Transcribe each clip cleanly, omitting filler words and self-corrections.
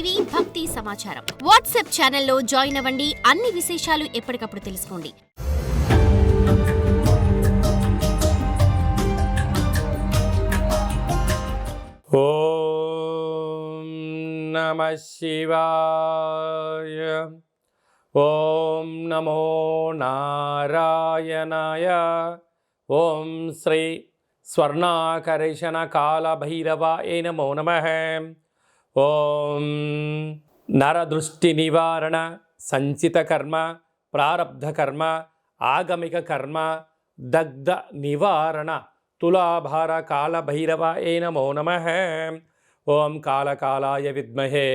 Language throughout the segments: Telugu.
టీవీ భక్తి సమాచారం వాట్సాప్ ఛానల్లో జాయిన్ అవ్వండి. అన్ని విశేషాలు ఎప్పటికప్పుడు తెలుసుకోండి. ఓం నమః శివాయ. ఓం నమో నారాయణాయ. ఓం శ్రీ స్వర్ణాకర్షణ కాళభైరవాయ నమో నమః. ఓం నరదృష్టి నివారణ సంచిత కర్మ ప్రారబ్ధ కర్మ ఆగమిక కర్మ దగ్ధ నివారణ తులాభార కాళభైరవాయ నమో నమః. ఓం కాళకాలాయ విద్మహే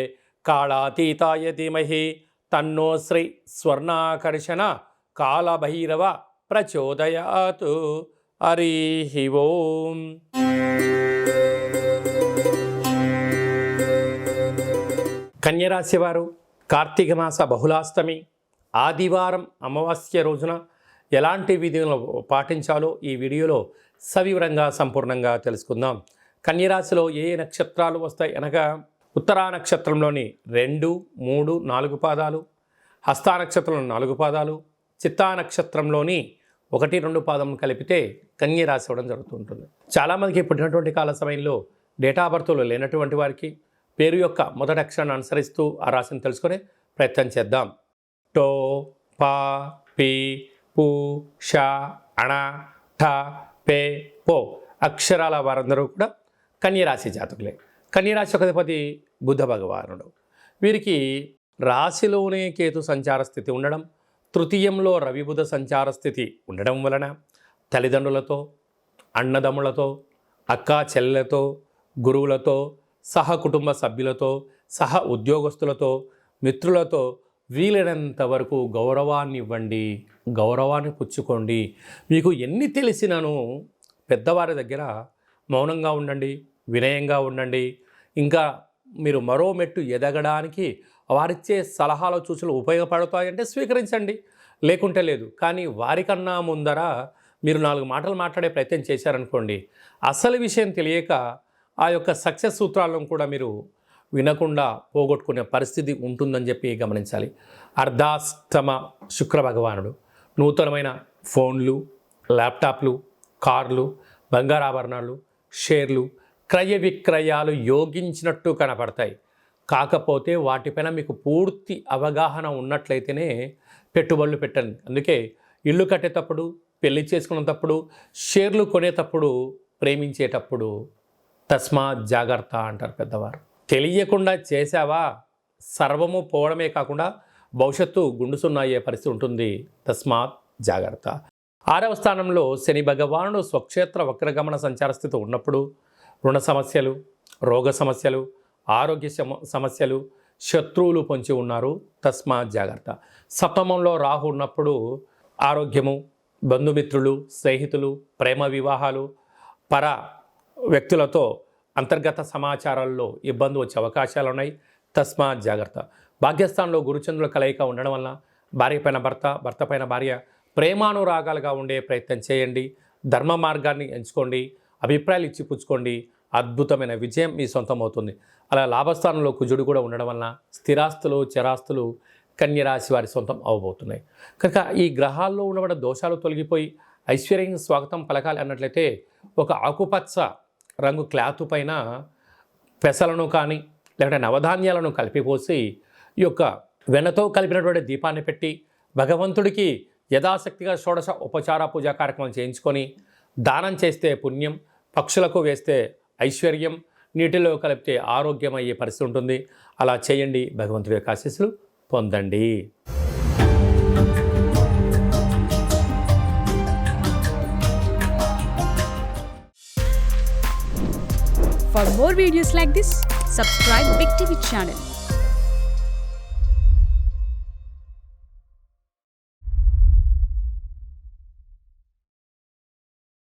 కాళాతీతాయ ధీమహి తన్నో శ్రీ స్వర్ణాకర్షణ కాళభైరవ ప్రచోదయాత్. హరి ఓం. కన్యరాశి వారు కార్తీక మాస బహుళాష్టమి ఆదివారం అమావాస్య రోజున ఎలాంటి విధులను పాటించాలో ఈ వీడియోలో సవివరంగా సంపూర్ణంగా తెలుసుకుందాం. కన్యరాశిలో ఏ నక్షత్రాలు వస్తాయి అనగా ఉత్తరా నక్షత్రంలోని 2, 3, 4 పాదాలు, హస్తా నక్షత్రంలో 4 పాదాలు, చిత్తా నక్షత్రంలోని 1, 2 పాదం కలిపితే కన్యరాశి అవ్వడం జరుగుతుంటుంది. చాలామందికి పుట్టినటువంటి కాల సమయంలో డేటా బర్త్లు లేనటువంటి వారికి పేరు యొక్క మొదటి అక్షరాన్ని అనుసరిస్తూ ఆ రాశిని తెలుసుకునే ప్రయత్నం చేద్దాం. టో, పా, పి, పు, ష, అణ, ఠ, పే, పో అక్షరాల వారందరూ కూడా కన్యరాశి జాతకులే. కన్యరాశి యొక్క అధిపతి బుధ భగవానుడు. వీరికి రాశిలోనే కేతు సంచార స్థితి ఉండడం, తృతీయంలో రవి బుధ సంచార స్థితి ఉండడం వలన తల్లిదండ్రులతో, అన్నదమ్ములతో, అక్కా చెల్లెలతో, గురువులతో, సహ కుటుంబ సభ్యులతో, సహ ఉద్యోగస్తులతో, మిత్రులతో వీలైనంత వరకు గౌరవాన్ని ఇవ్వండి, గౌరవాన్ని పుచ్చుకోండి. మీకు ఎన్ని తెలిసినను పెద్దవారి దగ్గర మౌనంగా ఉండండి, వినయంగా ఉండండి. ఇంకా మీరు మరో మెట్టు ఎదగడానికి వారిచ్చే సలహాలు సూచనలు ఉపయోగపడతాయంటే స్వీకరించండి, లేకుంటే లేదు. కానీ వారికన్నా ముందర మీరు 4 మాటలు మాట్లాడే ప్రయత్నం చేశారనుకోండి, అసలు విషయం తెలియక ఆ యొక్క సక్సెస్ సూత్రాలను కూడా మీరు వినకుండా పోగొట్టుకునే పరిస్థితి ఉంటుందని చెప్పి గమనించాలి. అర్ధాష్టమ శుక్ర భగవానుడు నూతనమైన ఫోన్లు, ల్యాప్టాప్లు, కార్లు, బంగారాభరణాలు, షేర్లు, క్రయ విక్రయాలు యోగించినట్టు కనపడతాయి. కాకపోతే వాటిపైన మీకు పూర్తి అవగాహన ఉన్నట్లయితేనే పెట్టుబడులు పెట్టండి. అందుకే ఇల్లు కట్టేటప్పుడు, పెళ్లి చేసుకునేటప్పుడు, షేర్లు కొనేటప్పుడు, ప్రేమించేటప్పుడు తస్మాత్ జాగ్రత్త అంటారు పెద్దవారు. తెలియకుండా చేసావా సర్వము పోవడమే కాకుండా భవిష్యత్తు గుండుసున్నాయే పరిస్థితి ఉంటుంది. తస్మాత్ జాగ్రత్త. 6వ స్థానంలో శని భగవానుడు స్వక్షేత్ర వక్రగమన సంచార స్థితి ఉన్నప్పుడు రుణ సమస్యలు, రోగ సమస్యలు, ఆరోగ్య సమస్యలు, శత్రువులు పొంచి ఉన్నారు. తస్మాత్ జాగ్రత్త. సప్తమంలో రాహు ఉన్నప్పుడు ఆరోగ్యము, బంధుమిత్రులు, స్నేహితులు, ప్రేమ వివాహాలు, పర వ్యక్తులతో అంతర్గత సమాచారాల్లో ఇబ్బంది వచ్చే అవకాశాలు ఉన్నాయి. తస్మాత్ జాగ్రత్త. భాగ్యస్థానంలో గురుచంద్రుల కలయిక ఉండడం వలన భార్య పైన భర్త, భర్త పైన భార్య ప్రేమానురాగాలుగా ఉండే ప్రయత్నం చేయండి. ధర్మ మార్గాన్ని ఎంచుకోండి, అభిప్రాయాలు ఇచ్చి పుచ్చుకోండి. అద్భుతమైన విజయం మీ సొంతం అవుతుంది. అలా లాభస్థానంలో కుజుడు కూడా ఉండడం వలన స్థిరాస్తులు, చరాస్తులు కన్యరాశి వారి సొంతం అవ్వబోతున్నాయి. కనుక ఈ గ్రహాల్లో ఉండబడిన దోషాలు తొలగిపోయి ఐశ్వర్యం స్వాగతం పలకాలి అన్నట్లయితే ఒక ఆకుపచ్చ రంగు క్లాత్ పైన పెసలను కానీ లేకుంటే నవధాన్యాలను కలిపిపోసి ఈ యొక్క వెన్నతో కలిపినటువంటి దీపాన్ని పెట్టి భగవంతుడికి యథాశక్తిగా షోడశ ఉపచార పూజా కార్యక్రమం చేయించుకొని దానం చేస్తే పుణ్యం, పక్షులకు వేస్తే ఐశ్వర్యం, నీటిలో కలిపితే ఆరోగ్యం అయ్యే పరిస్థితి ఉంటుంది. అలా చేయండి, భగవంతుడి యొక్క ఆశీస్సులు పొందండి. For more videos like this, subscribe Big TV channel.